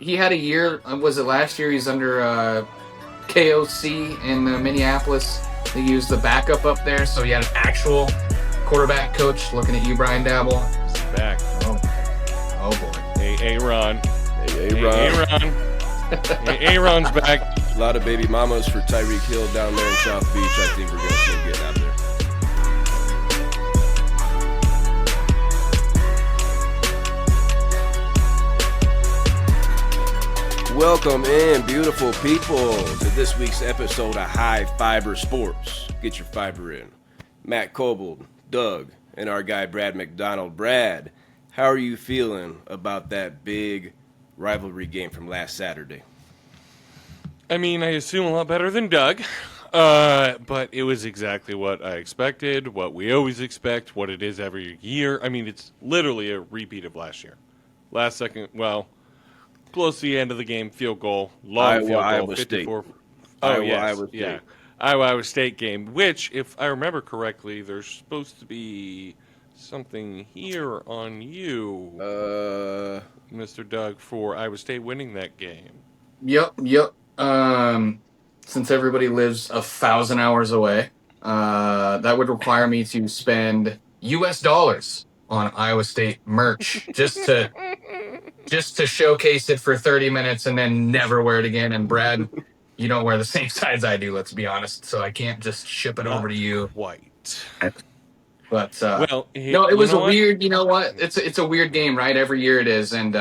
he had a year. Was it last year? He's under KOC in Minneapolis. They used the backup up there, so he had an actual quarterback coach. Looking at you, Brian Dabble. He's back. Oh, oh boy. Hey, Aaron. Hey, Hey, Aaron. Aaron. Hey, Aaron's back. A lot of baby mamas for Tyreek Hill down there in South Beach. I think we're going to see him getting out there. Welcome in, beautiful people, to this week's episode of High Fiber Sports. Get your fiber in. Matt Kobold, Doug, and our guy Brad McDonald. Brad, how are you feeling about that big rivalry game from last Saturday? I mean, I assume a lot better than Doug. But it was exactly what I expected, what we always expect, what it is every year. I mean, it's literally a repeat of last year. Last second, close to the end of the game, field goal, long field goal, Iowa 54. State. Oh, yes, Iowa State. yeah. Iowa State game, which, if I remember correctly, there's supposed to be something here on you, Mr. Doug, for Iowa State winning that game. Yep. Since everybody lives 1,000 hours away, that would require me to spend U.S. dollars on Iowa State merch just to showcase it for 30 minutes and then never wear it again. And Brad, you don't wear the same size I do, let's be honest. So I can't just ship it over to you. Quite. But Well, no, it was a what? weird. You know what? It's a weird game, right? Every year it is, and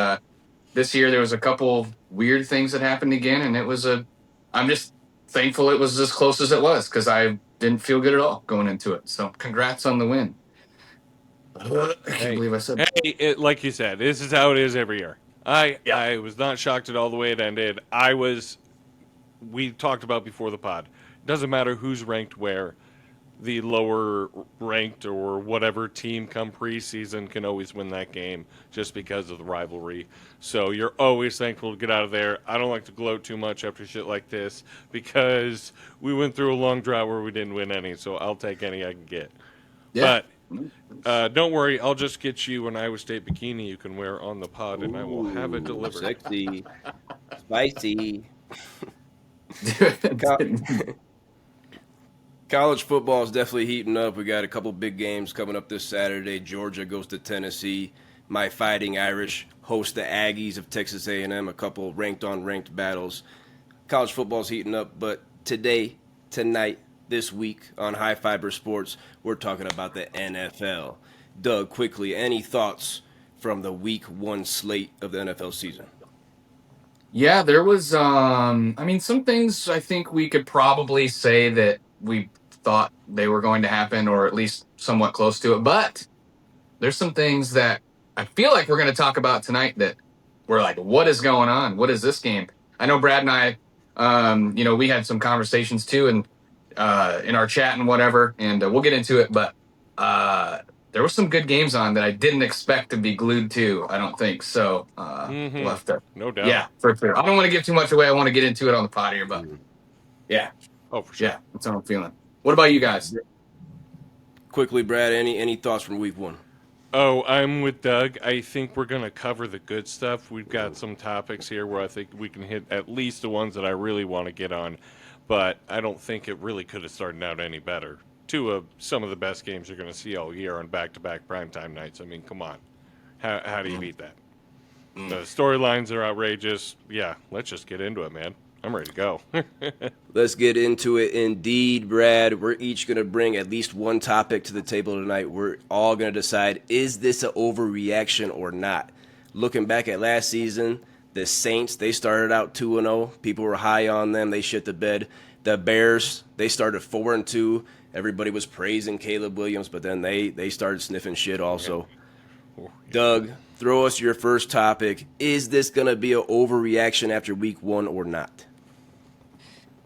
this year there was a couple weird things that happened again, and it was I'm just thankful it was as close as it was because I didn't feel good at all going into it. So congrats on the win. I can't believe I said. Hey, like you said, this is how it is every year. Yeah. I was not shocked at all the way it ended. We talked about before the pod. It doesn't matter who's ranked where. The lower ranked or whatever team come preseason can always win that game just because of the rivalry. So you're always thankful to get out of there. I don't like to gloat too much after shit like this because we went through a long drought where we didn't win any. So I'll take any I can get. Yeah. But don't worry, I'll just get you an Iowa State bikini you can wear on the pod, and I will have it delivered. Sexy. Spicy. College football is definitely heating up. We got a couple big games coming up this Saturday. Georgia goes to Tennessee. My Fighting Irish host the Aggies of Texas A&M. A couple ranked-on-ranked battles. College football is heating up, but tonight, this week on High Fiber Sports, we're talking about the NFL. Doug, quickly, any thoughts from the Week 1 slate of the NFL season? Yeah, there was some things I think we could probably say that we thought they were going to happen or at least somewhat close to it, but there's some things that I feel like we're going to talk about tonight that we're like, what is going on? What is this game? I know Brad and I we had some conversations too and in our chat and whatever, and we'll get into it, but there were some good games on that I didn't expect to be glued to, I don't think. So, we'll have to. No doubt. Yeah, for sure. I don't want to give too much away. I want to get into it on the pod here, but yeah. Oh, for sure. Yeah, that's how I'm feeling. What about you guys? Quickly, Brad, any thoughts from Week 1? Oh, I'm with Doug. I think we're going to cover the good stuff. We've got some topics here where I think we can hit at least the ones that I really want to get on, but I don't think it really could have started out any better. Two of some of the best games you're going to see all year on back-to-back primetime nights. I mean, come on. How do you beat that? The storylines are outrageous. Yeah, let's just get into it, man. I'm ready to go. Let's get into it indeed, Brad. We're each going to bring at least one topic to the table tonight. We're all going to decide, is this an overreaction or not? Looking back at last season, the Saints, they started out 2-0. People were high on them. They shit the bed. The Bears, they started 4-2. Everybody was praising Caleb Williams, but then they started sniffing shit also. Doug, throw us your first topic. Is this going to be an overreaction after Week 1 or not?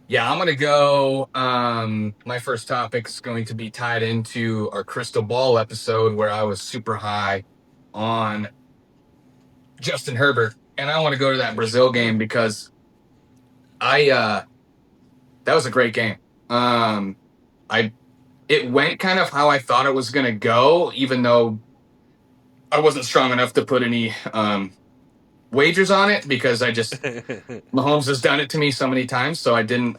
Yeah, I'm going to go. My first topic's going to be tied into our Crystal Ball episode where I was super high on Justin Herbert. And I want to go to that Brazil game because that was a great game. It went kind of how I thought it was going to go, even though I wasn't strong enough to put any wagers on it because Mahomes has done it to me so many times, so I didn't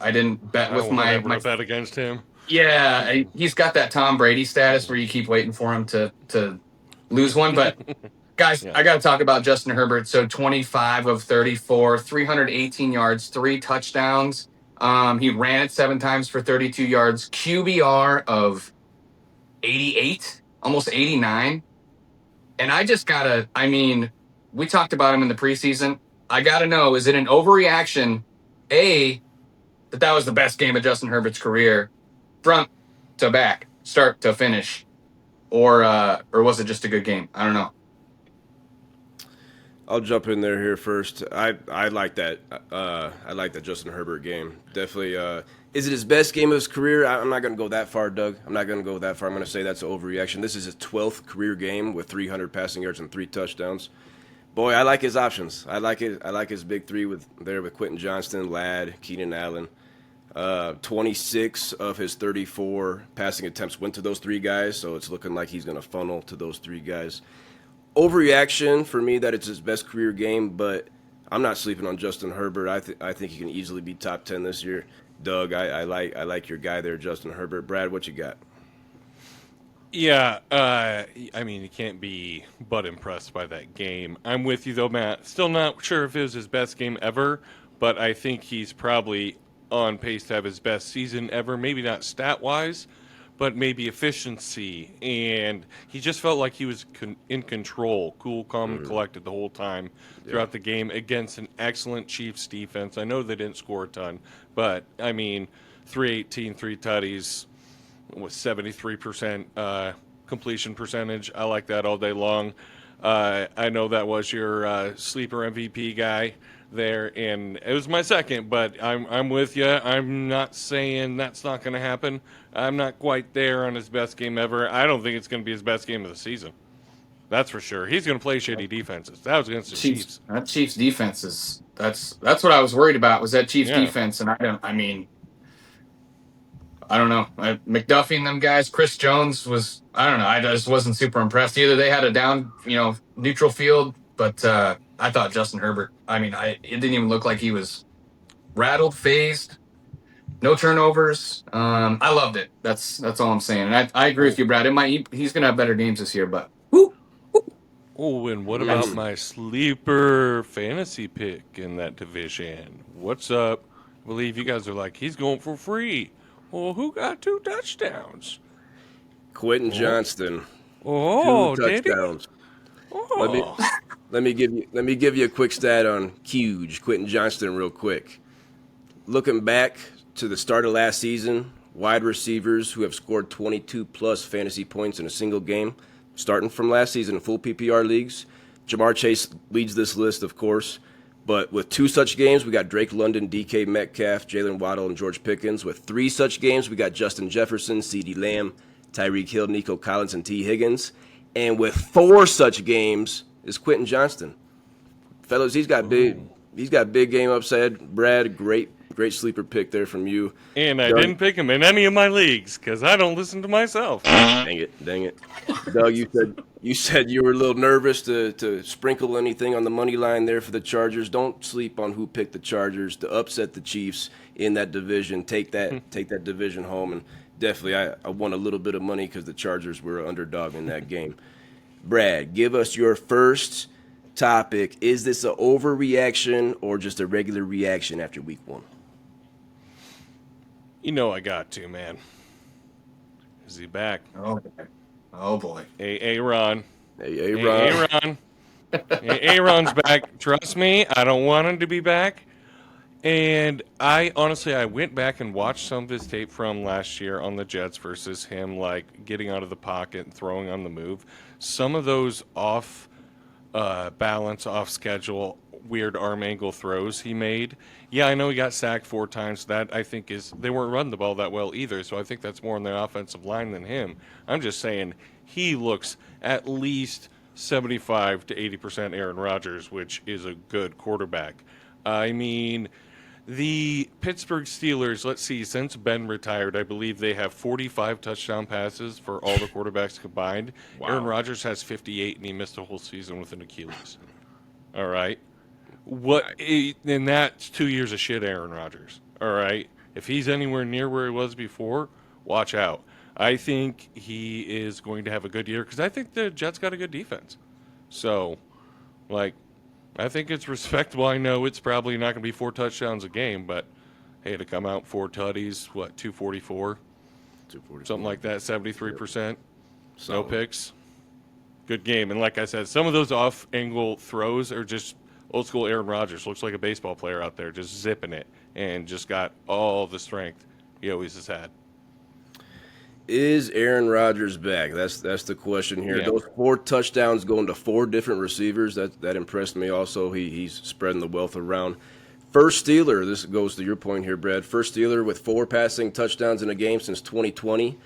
bet I with won't my ever bet against him. yeah. He's got that Tom Brady status where you keep waiting for him to lose one. But guys, Yeah. I got to talk about Justin Herbert. So 25 of 34, 318 yards, 3 touchdowns. He ran it 7 times for 32 yards, QBR of 88, almost 89. And I mean, we talked about him in the preseason. I got to know, is it an overreaction? A, that was the best game of Justin Herbert's career, front to back, start to finish, or was it just a good game? I don't know. I'll jump in there here first. I like that. I like that Justin Herbert game. Definitely. Is it his best game of his career? I'm not going to go that far, Doug. I'm not going to go that far. I'm going to say that's an overreaction. This is his 12th career game with 300 passing yards and 3 touchdowns. Boy, I like his options. I like it. I like his big three with Quentin Johnston, Ladd, Keenan Allen. 26 of his 34 passing attempts went to those 3 guys, so it's looking like he's going to funnel to those 3 guys. Overreaction for me that it's his best career game, but I'm not sleeping on Justin Herbert. I think he can easily be top 10 this year. Doug, I like your guy there, Justin Herbert. Brad, what you got? Yeah, I mean, you can't be but impressed by that game. I'm with you, though, Matt. Still not sure if it was his best game ever, but I think he's probably on pace to have his best season ever. Maybe not stat-wise, but maybe efficiency. And he just felt like he was in control, cool, calm, and collected the whole time throughout the game against an excellent Chiefs defense. I know they didn't score a ton, but, I mean, 318, 3 tutties with 73% completion percentage. I like that all day long. I know that was your sleeper MVP guy there, and it was my second, but I'm with you. I'm not saying that's not going to happen. I'm not quite there on his best game ever. I don't think it's going to be his best game of the season. That's for sure. He's going to play shitty defenses. That was against the Chiefs. That Chiefs defense is that's what I was worried about was that Chiefs Yeah. defense, and I don't know. McDuffie and them guys, Chris Jones I don't know. I just wasn't super impressed. Either they had a down, neutral field, but I thought Justin Herbert, it didn't even look like he was rattled, phased, no turnovers. I loved it. That's all I'm saying. And I agree with you, Brad. He's going to have better games this year, but woo. Oh, and what about my sleeper fantasy pick in that division? What's up? I believe you guys are like, he's going for free. Well, who got 2 touchdowns? Quentin Johnston. Oh, 2 did he? touchdowns. Oh. Let me give you a quick stat on huge Quentin Johnston real quick. Looking back to the start of last season, wide receivers who have scored 22 plus fantasy points in a single game, starting from last season in full PPR leagues, Jamar Chase leads this list, of course. But with 2 such games, we got Drake London, DK Metcalf, Jalen Waddle, and George Pickens. With 3 such games, we got Justin Jefferson, CeeDee Lamb, Tyreek Hill, Nico Collins, and T. Higgins. And with 4 such games is Quentin Johnston. Fellas, he's got big game upside. Brad, great sleeper pick there from you. And I didn't pick him in any of my leagues because I don't listen to myself. Dang it. Doug, you said you were a little nervous to sprinkle anything on the money line there for the Chargers. Don't sleep on who picked the Chargers to upset the Chiefs in that division. Take that division home, and definitely I won a little bit of money because the Chargers were an underdog in that game. Brad, give us your first topic. Is this an overreaction or just a regular reaction after week 1? You know I got to, man. Is he back? Oh boy. Aaron. Hey, Ron. Aaron's back. Trust me, I don't want him to be back. And I went back and watched some of his tape from last year on the Jets versus him, like getting out of the pocket and throwing on the move. Some of those off balance, off schedule, weird arm angle throws he made. Yeah, I know he got sacked 4 times. That I think they weren't running the ball that well either. So I think that's more on the offensive line than him. I'm just saying he looks at least 75 to 80% Aaron Rodgers, which is a good quarterback. I mean, the Pittsburgh Steelers, let's see, since Ben retired, I believe they have 45 touchdown passes for all the quarterbacks combined. Wow. Aaron Rodgers has 58, and he missed a whole season with an Achilles. All right. And that's 2 years of shit, Aaron Rodgers. All right, if he's anywhere near where he was before, watch out. I think he is going to have a good year because I think the Jets got a good defense. So, like, I think it's respectable. I know it's probably not going to be 4 touchdowns a game, but hey, to come out 4 tutties, 244, 244. something like that, 73%, no Solid. picks, good game. And like I said, some of those off-angle throws are just old school Aaron Rodgers. Looks like a baseball player out there, just zipping it, and just got all the strength he always has had. Is Aaron Rodgers back? That's the question here. Yeah. Those 4 touchdowns going to 4 different receivers. That impressed me also. He's spreading the wealth around. First Steeler, this goes to your point here, Brad. First Steeler with 4 passing touchdowns in a game since 2020.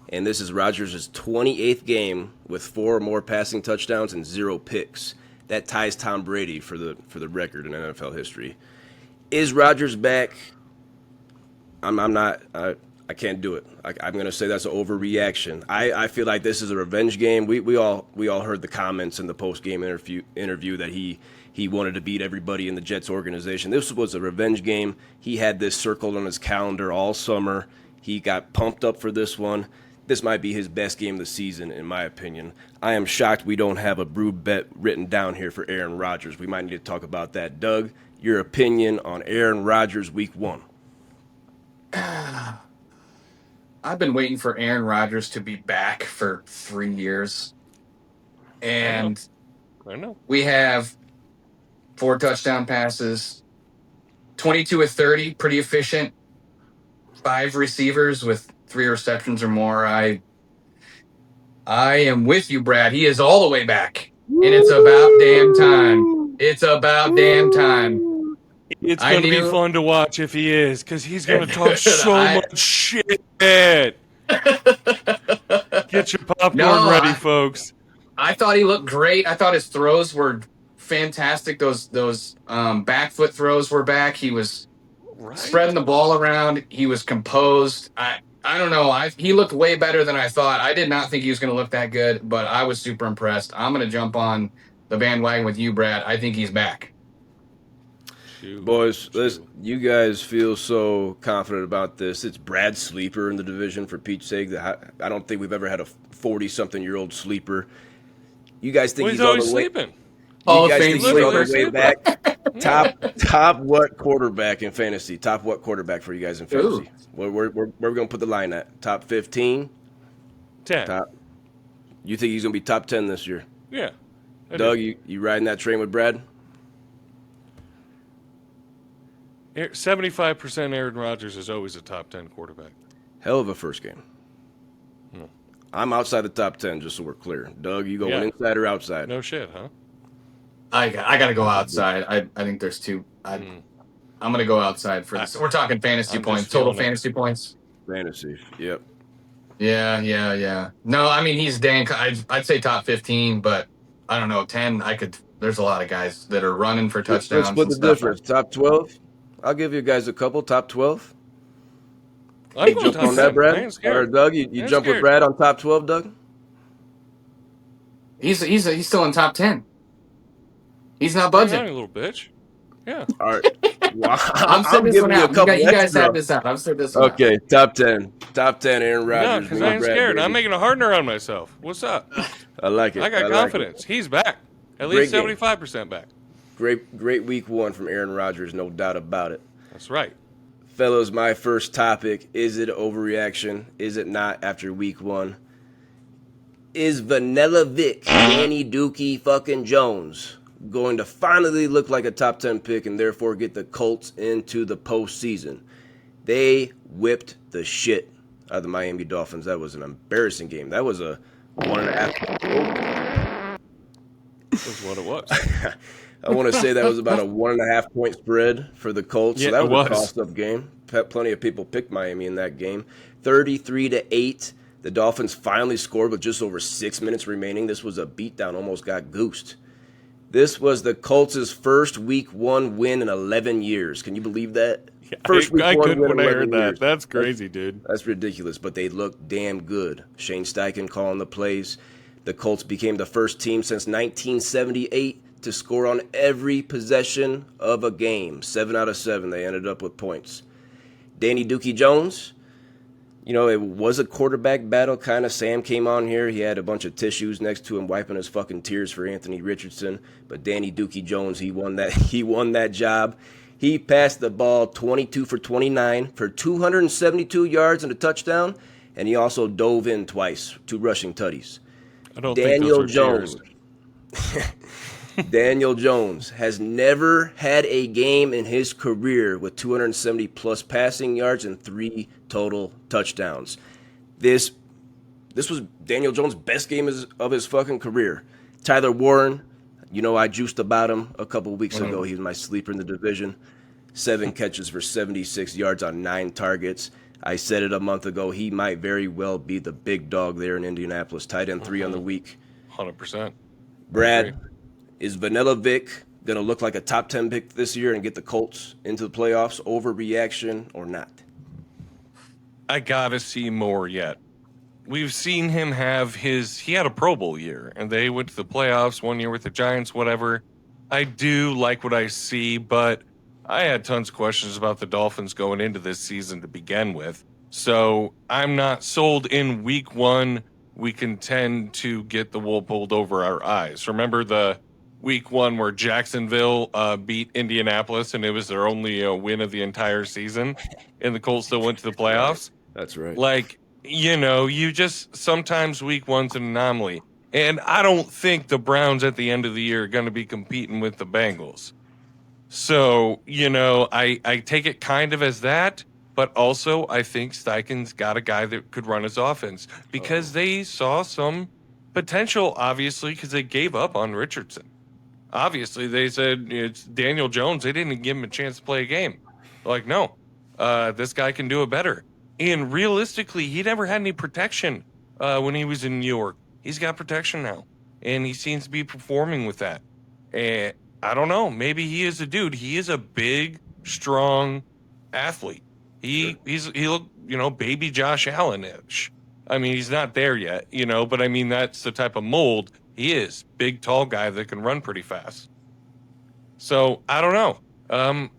And this is Rodgers' 28th game with 4 or more passing touchdowns and 0 picks. That ties Tom Brady for the record in NFL history. Is Rodgers back? I can't do it. I'm going to say that's an overreaction. I feel like this is a revenge game. We all heard the comments in the post-game interview that he wanted to beat everybody in the Jets organization. This was a revenge game. He had this circled on his calendar all summer. He got pumped up for this one. This might be his best game of the season, in my opinion. I am shocked we don't have a brew bet written down here for Aaron Rodgers. We might need to talk about that. Doug, your opinion on Aaron Rodgers week 1? I've been waiting for Aaron Rodgers to be back for 3 years. And I know. we have 4 touchdown passes, 22 of 30, pretty efficient. 5 receivers with 3 receptions or more. I am with you, Brad. He is all the way back. And it's about damn time. It's about damn time. It's going to be fun to watch if he is, because he's going to talk so much shit. Get your popcorn ready, folks. I thought he looked great. I thought his throws were fantastic. Those back foot throws were back. He was spreading the ball around. He was composed. I don't know. He looked way better than I thought. I did not think he was going to look that good, but I was super impressed. I'm going to jump on the bandwagon with you, Brad. I think he's back. Boys, you guys feel so confident about this. It's Brad's sleeper in the division, for Pete's sake. I don't think we've ever had a 40-something-year-old sleeper. You guys think he's always on the way? sleeping? You guys think he's on the way back? Top what quarterback in fantasy? Top what quarterback for you guys in fantasy? Where we going to put the line at? Top 15? 10. You think he's going to be top 10 this year? Yeah. Doug, you riding that train with Brad? 75% Aaron Rodgers is always a top 10 quarterback. Hell of a first game. I'm outside the top 10, just so we're clear. Doug, you going inside or outside? No shit, huh? I got to go outside. I think there's 2. I'm going to go outside for this. We're talking fantasy points, total fantasy points. Fantasy, yep. Yeah. No, I mean, he's dang. I'd say top 15, but I don't know, 10. There's a lot of guys that are running for touchdowns. Let's split the difference. Top 12? I'll give you guys a couple. Top 12? I'm jump on that, Brad? Or Doug, you jump with Brad on top 12, Doug? He's still in top 10. He's not budging. You little bitch. Yeah. All right. Well, I'm setting this one out. You guys have this out. I'm setting this one out. Okay, top 10. Top 10, Aaron Rodgers. No, because I ain't scared. I'm making a hardener on myself. What's up? I like it. I got confidence. He's back. At least 75% back. Great week 1 from Aaron Rodgers, no doubt about it. That's right. Fellas, my first topic, is it overreaction? Is it not after week 1? Is Vanilla Vick, Danny Dookie fucking Jones, going to finally look like a top 10 pick and therefore get the Colts into the postseason? They whipped the shit out of the Miami Dolphins. That was an embarrassing game. That was a 1.5. That's what it was. I want to say that was about a 1.5 point spread for the Colts. Yeah, so that was a toss-up game. Plenty of people picked Miami in that game. 33-8. The Dolphins finally scored with just over 6 minutes remaining. This was a beatdown, almost got goosed. This was the Colts' first week 1 win in 11 years. Can you believe that? First week 1 win in 11 years. That's crazy, dude. That's ridiculous, but they looked damn good. Shane Steichen calling the plays. The Colts became the first team since 1978 to score on every possession of a game. 7 out of 7, they ended up with points. Danny Dookie Jones, it was a quarterback battle, kind of. Sam came on here. He had a bunch of tissues next to him wiping his fucking tears for Anthony Richardson. But Danny Dookie Jones, he won that job. He passed the ball 22 for 29 for 272 yards and a touchdown. And he also dove in twice, 2 rushing tutties. I don't Daniel think those are Jones. Daniel Jones has never had a game in his career with 270 plus passing yards and 3 total touchdowns. This was Daniel Jones' best game of his fucking career. Tyler Warren, I juiced about him a couple weeks ago. He was my sleeper in the division. 7 catches for 76 yards on 9 targets. I said it a month ago. He might very well be the big dog there in Indianapolis. Tight end 3 on the week. 100%. Brad, is Vanilla Vick going to look like a top 10 pick this year and get the Colts into the playoffs? Overreaction or not? I got to see more yet. We've seen him he had a Pro Bowl year, and they went to the playoffs one year with the Giants, whatever. I do like what I see, but I had tons of questions about the Dolphins going into this season to begin with. So I'm not sold in week 1. We can tend to get the wool pulled over our eyes. Remember the week 1 where Jacksonville beat Indianapolis, and it was their only win of the entire season, and the Colts still went to the playoffs? That's right. You just sometimes week 1's an anomaly. And I don't think the Browns at the end of the year are going to be competing with the Bengals. So, I take it kind of as that, but also I think Steichen's got a guy that could run his offense because they saw some potential, obviously, because they gave up on Richardson. Obviously, they said it's Daniel Jones. They didn't give him a chance to play a game. Like, no, this guy can do it better. And realistically, he never had any protection when he was in New York. He's got protection now, and he seems to be performing with that. And I don't know. Maybe he is a dude. He is a big, strong athlete. He look, baby Josh Allen-ish. I mean, he's not there yet, but I mean, that's the type of mold he is. Big, tall guy that can run pretty fast. So, I don't know.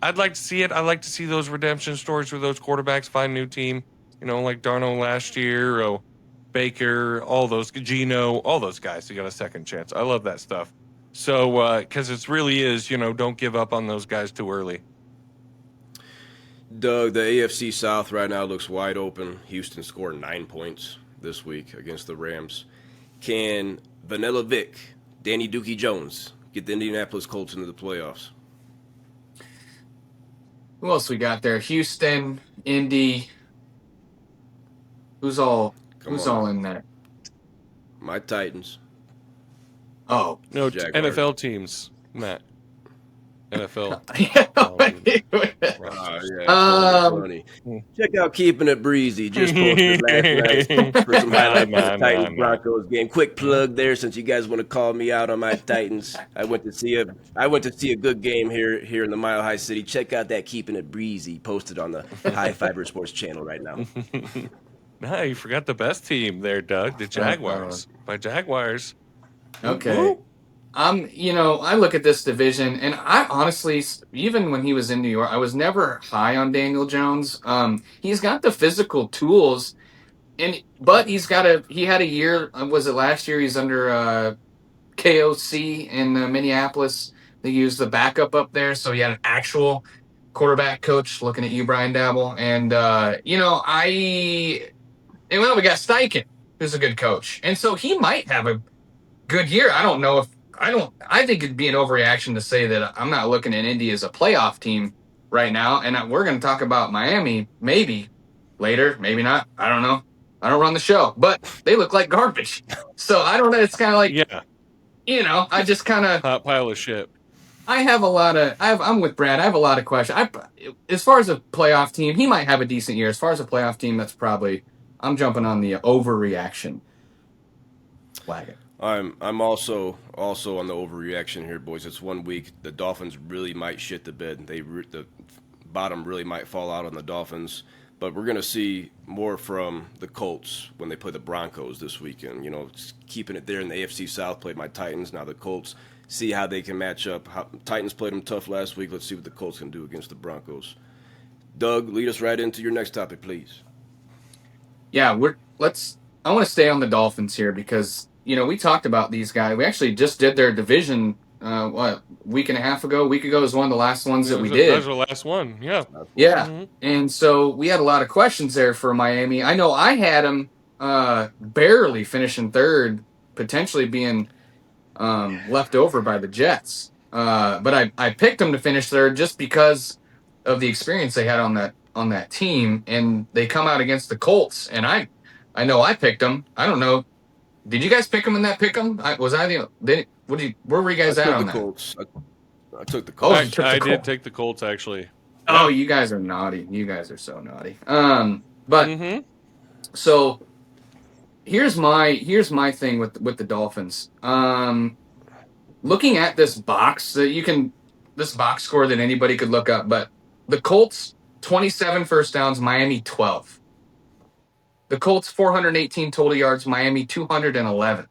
I'd like to see it. I'd like to see those redemption stories where those quarterbacks find a new team, like Darnold last year, or Baker, all those, Geno, all those guys who got a second chance. I love that stuff. So, because it really is, don't give up on those guys too early. Doug, the AFC South right now looks wide open. Houston scored 9 points this week against the Rams. Can Vanilla Vick, Danny Dookie Jones, get the Indianapolis Colts into the playoffs? Who else we got there? Houston, Indy. Who's all in there? My Titans. Oh. No, Jaguars. NFL teams, Matt. NFL. Funny. Check out Keeping It Breezy. Just posted last night for some highlights of the Titans Broncos game. Quick plug there, since you guys want to call me out on my Titans. I went to see a good game here in the Mile High City. Check out that Keeping It Breezy posted on the High Fiber Sports channel right now. No, you forgot the best team there, Doug. The Jaguars. By Jaguars. Okay. Woo-hoo. I look at this division, and I honestly, even when he was in New York, I was never high on Daniel Jones. He's got the physical tools, but he had a year. Was it last year? He's under KOC in Minneapolis. They used the backup up there, so he had an actual quarterback coach. Looking at you, Brian Dabble, and we got Steichen, who's a good coach, and so he might have a good year. I think it'd be an overreaction to say that I'm not looking at Indy as a playoff team right now. And we're going to talk about Miami maybe later, maybe not. I don't know. I don't run the show, but they look like garbage. So I don't know. It's kind of like, I just kind of hot pile of shit. I'm with Brad. I have a lot of questions. As far as a playoff team, he might have a decent year. As far as a playoff team, I'm jumping on the overreaction wagon. I'm also on the overreaction here, boys. It's 1 week. The Dolphins really might shit the bed. The bottom really might fall out on the Dolphins. but we're going to see more from the Colts when they play the Broncos this weekend. Just keeping it there in the AFC South, played my Titans. Now the Colts, see how they can match up. Titans played them tough last week. Let's see what the Colts can do against the Broncos. Doug, lead us right into your next topic, please. Yeah, I want to stay on the Dolphins here because we talked about these guys. We actually just did their division. Week and a half ago? A week ago was one of the last ones that we That did. was the last one. Yeah. Yeah, Mm-hmm. and so we had a lot of questions there for Miami. I know I had them barely finishing third, potentially being left over by the Jets. But I picked them to finish third just because of the experience they had on that team, and they come out against the Colts, and I know I picked them. I don't know. Did you guys pick them in that pick 'em? Where were you I guys at took on the that? Colts. I took the Oh, Colts. you took the I did Colts. take the Colts actually. Oh, Yeah. you guys are naughty. You guys are so naughty. But Mm-hmm. so here's my thing with the Dolphins. Looking at this box this box score that anybody could look up, but the Colts 27 first downs, Miami 12. The Colts 418 total yards, Miami 211.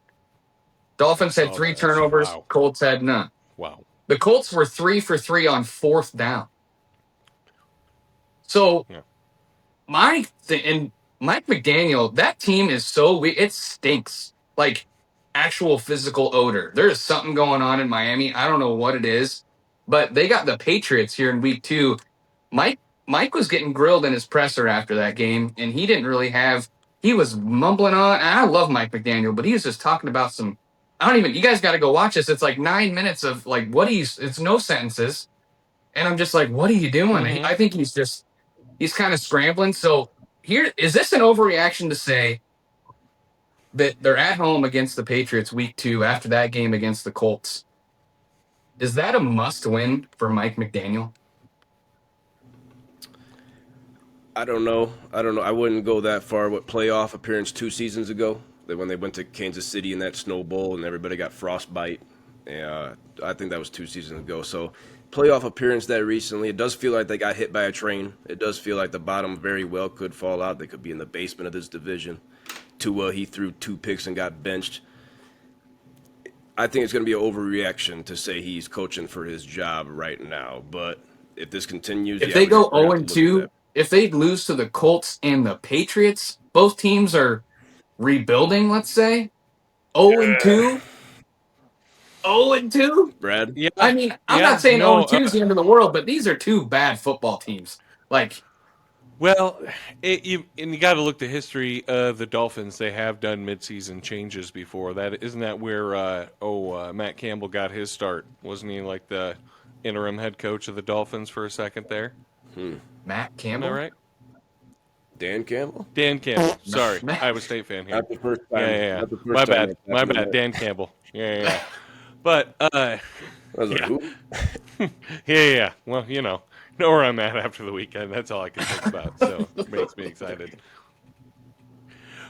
Dolphins had Saw 3 that. turnovers, Wow. Colts had none. Wow. The Colts were 3 for 3 on fourth down. So Yeah. and Mike McDaniel, that team is so weird. It stinks. Like actual physical odor. There is something going on in Miami. I don't know what it is, but they got the Patriots here in week 2. Mike was getting grilled in his presser after that game, and he didn't really have. He was mumbling on. And I love Mike McDaniel, but he was just talking about some. I don't even. You guys got to go watch this. It's like 9 minutes of like what he's. It's no sentences, and I'm just like, what are you doing? Mm-hmm. I think he's kind of scrambling. So here is this an overreaction to say that they're at home against the Patriots week 2 after that game against the Colts? Is that a must win for Mike McDaniel? I don't know. I wouldn't go that far. What playoff appearance 2 seasons ago? When they went to Kansas City in that Snow Bowl and everybody got frostbite. Yeah, I think that was 2 seasons ago. So playoff appearance that recently, it does feel like they got hit by a train. It does feel like the bottom very well could fall out. They could be in the basement of this division. Tua, he threw 2 picks and got benched. I think it's going to be an overreaction to say he's coaching for his job right now. But if this continues, If yeah, they go we're gonna 0 have to and look at 2, that. if they lose to the Colts and the Patriots, both teams are rebuilding, let's say. 0 and 2, 0 and 2. Brad? Yeah. I mean, I'm not Yeah. saying 0 No. and 2 is the end of the world, but these are 2 bad football teams. Like, Well, you got to look the history of the Dolphins. They have done midseason changes before. That isn't that where Matt Campbell got his start? Wasn't he like the interim head coach of the Dolphins for a second there? Matt Isn't that Campbell? right? Dan Campbell? Dan Campbell. No, Sorry, Matt. Iowa State fan here. Not the first Yeah, time. yeah, yeah. Not the first My time bad. that's My happened bad. yet. Dan Campbell. Yeah, yeah. Yeah. But I was like, yeah. who? Yeah. Well, know where I'm at after the weekend. That's all I can think about. So it makes me excited.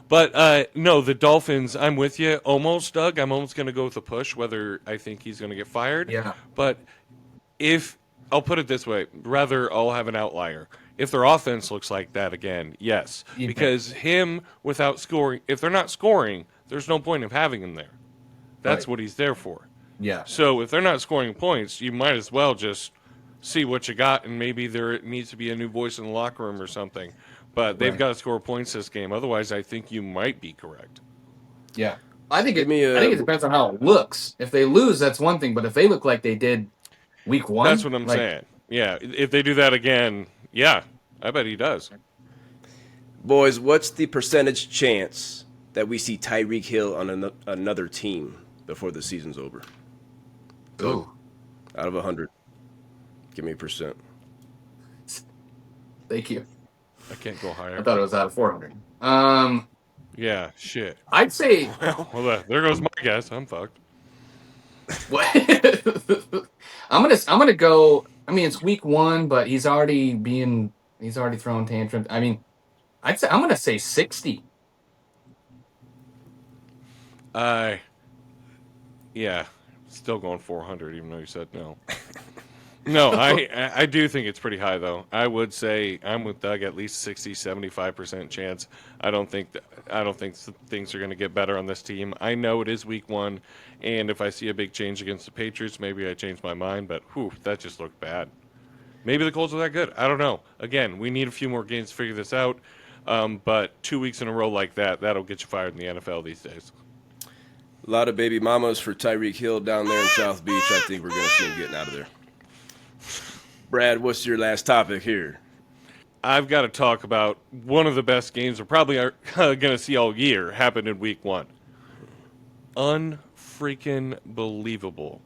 But no, the Dolphins. I'm with you. Almost, Doug. I'm almost going to go with a push. Whether I think he's going to get fired, Yeah. but if I'll put it this way, rather I'll have an outlier. If their offense looks like that again, yes, You bet. because him without scoring, if they're not scoring, there's no point of having him there. That's Right. what he's there for. Yeah. So if they're not scoring points, you might as well just see what you got, and maybe there needs to be a new voice in the locker room or something. But they've Right. got to score points this game. Otherwise, I think you might be correct. Yeah. I think Give me I think it depends on how it looks. If they lose, that's one thing, but if they look like they did week 1, That's what I'm like, saying. Yeah, if they do that again, yeah, I bet he does. Boys, what's the percentage chance that we see Tyreek Hill on another team before the season's over? ooh, Out of 100. Give me a percent. thank you. I can't go I higher. thought it was out of 400. Yeah, shit. I'd say Well, there goes my guess. I'm fucked. what I'm gonna go. I mean, it's week 1, but he's already throwing tantrums. I mean, I'm gonna say 60. Yeah, still going 400, even though you said no. No, I do think it's pretty high though. I would say I'm with Doug at least 60-75% chance. I don't think things are going to get better on this team. I know it is week 1 and if I see a big change against the Patriots, maybe I change my mind, but whew, that just looked bad. Maybe the Colts are that good. I don't know. Again, we need a few more games to figure this out. But 2 weeks in a row like that, that'll get you fired in the NFL these days. A lot of baby mamas for Tyreek Hill down there in South Beach. I think we're going to see him getting out of there. Brad, what's your last topic here? I've got to talk about one of the best games we're probably are going to see all year happen in week 1. Unfreaking believable.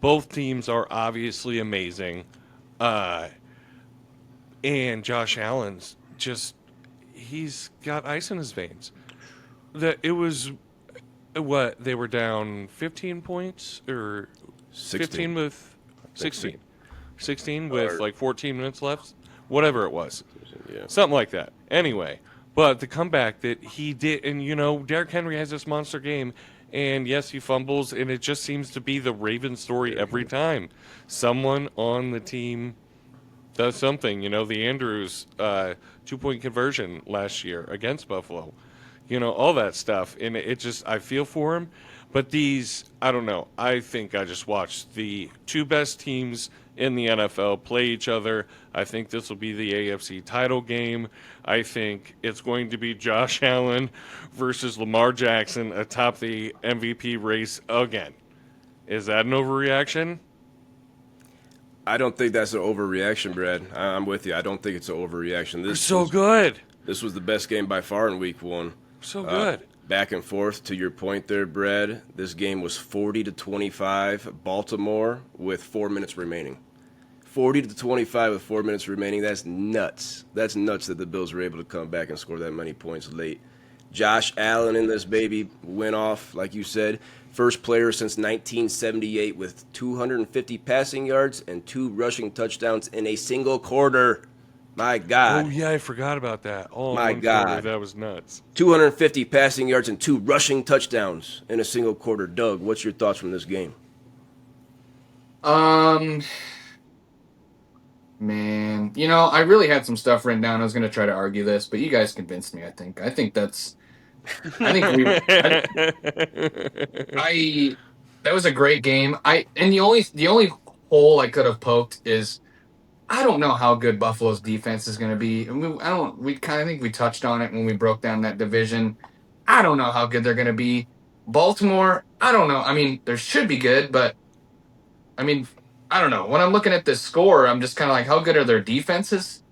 Both teams are obviously amazing. And Josh Allen's just, he's got ice in his veins. It was, what, they were down 15 points? Or 15 with 16. 16 with like 14 minutes left? Whatever it was. Yeah. Something like that. Anyway, but the comeback that he did, and Derrick Henry has this monster game, and yes, he fumbles, and it just seems to be the Ravens story every time. Someone on the team does something. The Andrews 2-point conversion last year against Buffalo. All that stuff. And it just, I feel for him. But these, I don't know. I think I just watched the 2 best teams in the NFL play each other. I think this will be the AFC title game. I think it's going to be Josh Allen versus Lamar Jackson atop the MVP race again. Is that an overreaction? I don't think that's an overreaction, Brad. I'm with you. I don't think it's an overreaction. They're so good. This was the best game by far in week 1. So good. Back and forth to your point there, Brad. This game was 40-25 Baltimore with 4 minutes remaining. 40-25 with 4 minutes remaining. That's nuts. That's nuts that the Bills were able to come back and score that many points late. Josh Allen in this baby went off, like you said. First player since 1978 with 250 passing yards and 2 rushing touchdowns in a single quarter. My God. Oh, yeah, I forgot about that. Oh, my God. That was nuts. 250 passing yards and 2 rushing touchdowns in a single quarter. Doug, what's your thoughts from this game? Man, I really had some stuff written down. I was going to try to argue this, but you guys convinced me, I think. I think that was a great game. And the only hole I could have poked is I don't know how good Buffalo's defense is going to be. And I think we touched on it when we broke down that division. I don't know how good they're going to be. Baltimore, I don't know. I mean, they should be good, but I mean, I don't know. When I'm looking at this score, I'm just kind of like, how good are their defenses?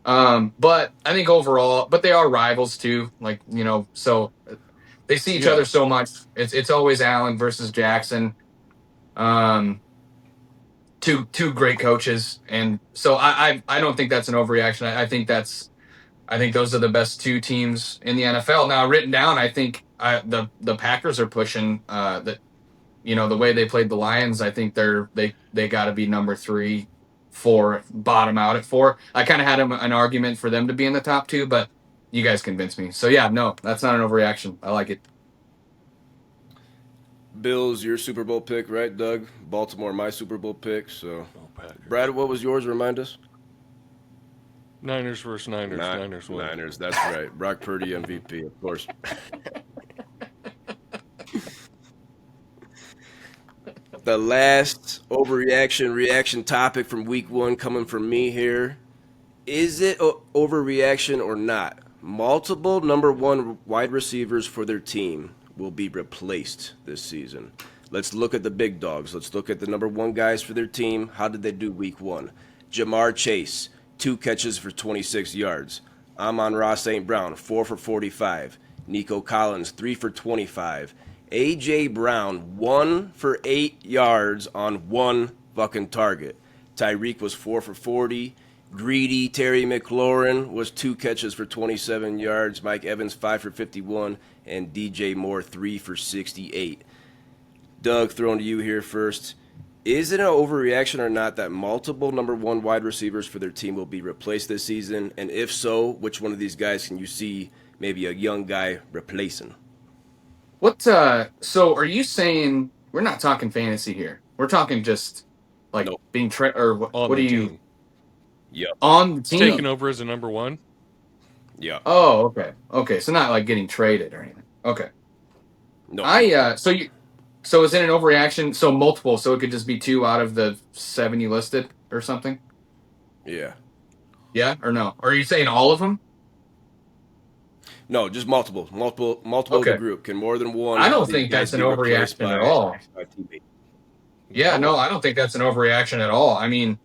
But I think overall, but they are rivals too. Like, so they see each other so much. It's always Allen versus Jackson. Two great coaches, and so I don't think that's an overreaction. I think those are the best 2 teams in the NFL. Now, written down, I think the Packers are pushing that. The way they played the Lions, I think they got to be number 3, 4, bottom out at 4. I kind of had an argument for them to be in the top 2, but you guys convinced me. So yeah, no, that's not an overreaction. I like it. Bills, your Super Bowl pick, right, Doug? Baltimore, my Super Bowl pick. So, Brad, what was yours? Remind us. Niners versus Niners. Niners win. Niners, that's right. Brock Purdy MVP, of course. The last reaction topic from week 1 coming from me here. Is it overreaction or not? Multiple number 1 wide receivers for their team will be replaced this season. Let's look at the big dogs. Let's look at the number 1 guys for their team. How did they do week 1? Jamar Chase, 2 catches for 26 yards. Amon-Ra St. Brown, 4 for 45. Nico Collins, 3 for 25. A.J. Brown, 1 for 8 yards on 1 fucking target. Tyreek was 4 for 40. Greedy Terry McLaurin was 2 catches for 27 yards. Mike Evans, 5 for 51. And DJ Moore, 3 for 68. Doug, throwing to you here first. Is it an overreaction or not that multiple number 1 wide receivers for their team will be replaced this season? And if so, which one of these guys can you see maybe a young guy replacing? So are you saying we're not talking fantasy here? We're talking just Like Nope. being or on what the do you team. Yep. on the He's taking team? over as a number one. Yep. Oh, okay. Okay. So not like getting traded or anything. Okay. Nope. I Nope. so is it an overreaction? So multiple, so it could just be two out of the seven you listed or something? Yeah. Yeah or no? Or are you saying all of them? No, just multiple of the Okay. group. Can more than I one of don't these think guys that's an be replaced overreaction by at all. a teammate? Yeah, no, No. I don't think that's an overreaction at all. I mean,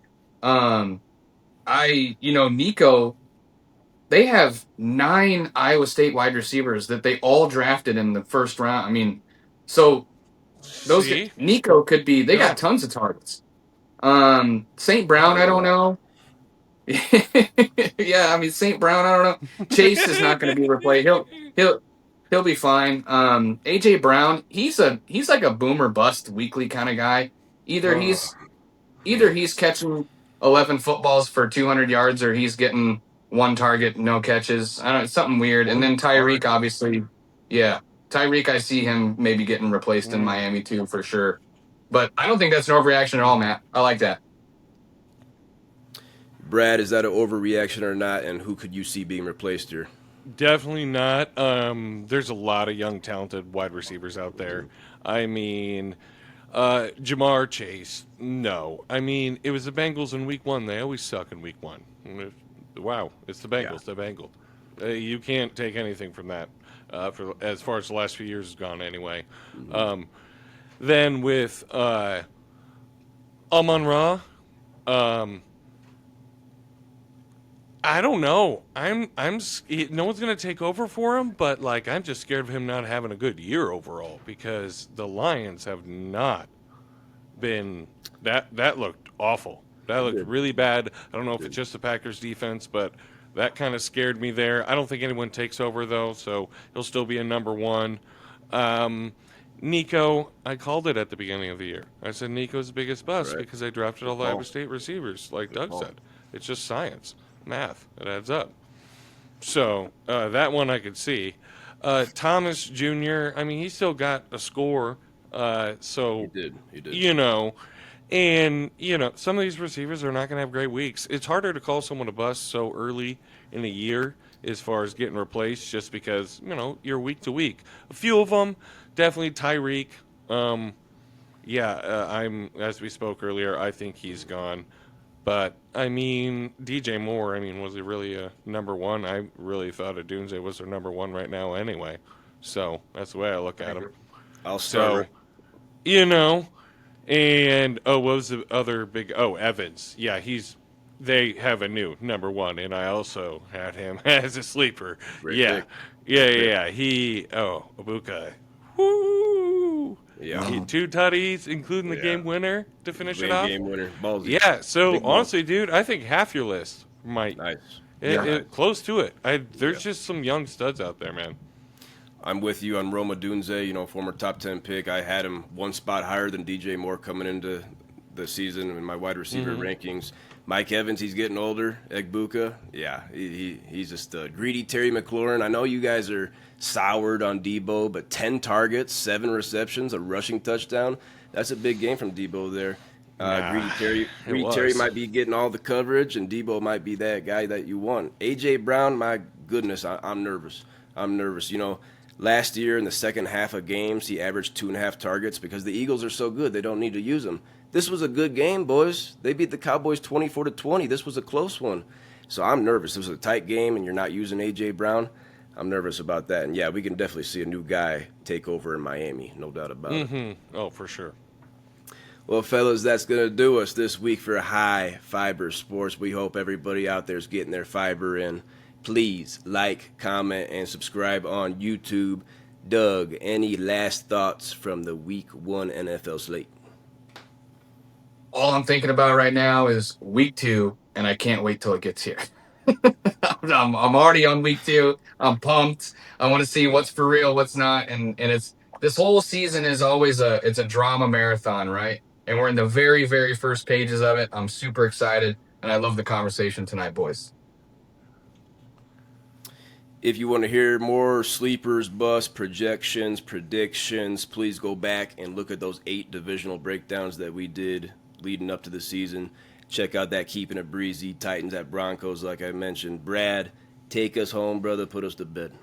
um, Nico, they have 9 Iowa State wide receivers that they all drafted in the first round. I mean, so See? Nico could be. They got No. tons of targets. St. Not Brown, a I whole don't lot. know. Yeah, I mean St. Brown, I don't know. Chase is not going to be replaced. He'll he'll be fine. AJ Brown, he's like a boomer bust weekly kind of guy. Either Oh, he's either he's catching 11 footballs for 200 yards or he's getting one target, no catches. I don't know, something weird. And One then Tyreek, target. obviously, yeah, Tyreek, I see him maybe getting replaced in Mm. Miami too for sure. But I don't think that's an overreaction at all, Matt. I like that. Brad, is that an overreaction or not? And who could you see being replaced here? Definitely not. There's a lot of young, talented wide receivers out there. I mean, Jamar Chase, no. I mean, it was the Bengals in week one. They always suck in week one. Wow, it's the Yeah. Bengals, the Bengal. You can't take anything from that for as far as the last few years has gone anyway. Then with Amon Ra, um, I don't know. No one's gonna take over for him, but like I'm just scared of him not having a good year overall because the Lions have not been that looked awful. That It looked did. really bad. I don't know if It it's did. just the Packers defense, but that kind of scared me there. I don't think anyone takes over though, so he'll still be a number one. Um, Nico, I called it at the beginning of the year. I said Nico's the biggest bust Right. because they drafted Good all the Iowa call. State receivers, like Good Doug call. said. It's just science, math. It adds up. So that one I could see. Thomas Jr. I mean, he still got a score. He So did. He did. you know, and some of these receivers are not going to have great weeks. It's harder to call someone a bust so early in the year as far as getting replaced, just because you're week to week. A few of them, definitely Tyreek. Um, yeah, I'm as we spoke earlier. I think he's gone. But I mean, DJ Moore. I mean, was he really a number one? I really thought a Doomsday was their number one right now, anyway. So that's the way I look I at him. agree. I'll start So her. you know, and what was the other big? Oh, Evans. Yeah, he's. They have a new number one, and I also had him as a sleeper. Great Yeah, pick. yeah, Great yeah. pick. Yeah. He. Oh, Ibuka. Woo! Yeah. Two tutties, including the Yeah. game winner to finish it Great off. game winner. Ballsy. Yeah. So Big ball. honestly, dude, I think half your list might Nice. Yeah. Nice. close to it. Yeah. There's just some young studs out there, man. I'm with you on Roma Dunze, former top 10 pick. I had him one spot higher than DJ Moore coming into the season in my wide receiver rankings. Mike Evans, he's getting older. Egbuka, yeah, he's just a greedy Terry McLaurin. I know you guys are soured on Debo, but 10 targets, 7 receptions, a rushing touchdown. That's a big game from Debo there. Nah, it Greedy Terry was. might be getting all the coverage, and Debo might be that guy that you want. AJ Brown, my goodness, I'm nervous. I'm nervous. Last year in the second half of games, he averaged 2.5 targets because the Eagles are so good they don't need to use him. This was a good game, boys. They beat the Cowboys 24-20. This was a close one, so I'm nervous. This was a tight game, and you're not using AJ Brown. I'm nervous about that. And yeah, we can definitely see a new guy take over in Miami, no doubt about it. Oh, for sure. Well, fellas, that's going to do us this week for High Fiber Sports. We hope everybody out there is getting their fiber in. Please like, comment, and subscribe on YouTube. Doug, any last thoughts from the Week 1 NFL slate? All I'm thinking about right now is week 2, and I can't wait till it gets here. I'm already on week 2. I'm pumped. I want to see what's for real, what's not, and it's this whole season is always it's a drama marathon, right? And we're in the very very first pages of it. I'm super excited, and I love the conversation tonight, boys. If you want to hear more sleepers, busts, projections, predictions, please go back and look at those 8 divisional breakdowns that we did leading up to the season. Check out that Keeping It Breezy, Titans at Broncos, like I mentioned. Brad, take us home, brother. Put us to bed.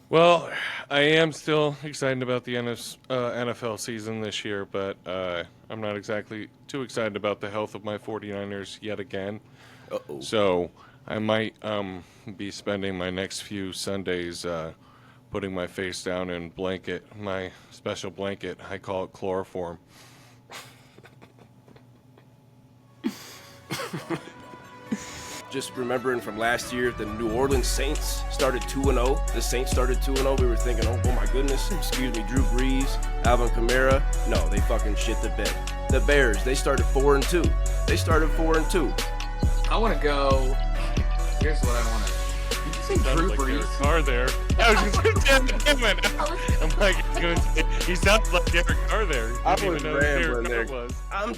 Well, I am still excited about the NFL season this year, but I'm not exactly too excited about the health of my 49ers yet again. Uh-oh. So I might be spending my next few Sundays putting my face down in my special blanket. I call it chloroform. Just remembering from last year, the New Orleans Saints started 2-0. The Saints started 2-0. We were thinking, oh my goodness, excuse me, Drew Brees, Alvin Kamara. No, they fucking shit the bed. The Bears, they started 4-2. They started 4-2. I want to go. Here's what I want to. Did you say Drew Like Brees? Derek Carr there. I was just damn it. I'm like, he sounds like Derek Carr there. I Didn't was even know who Derek rambling Carr there. was. I'm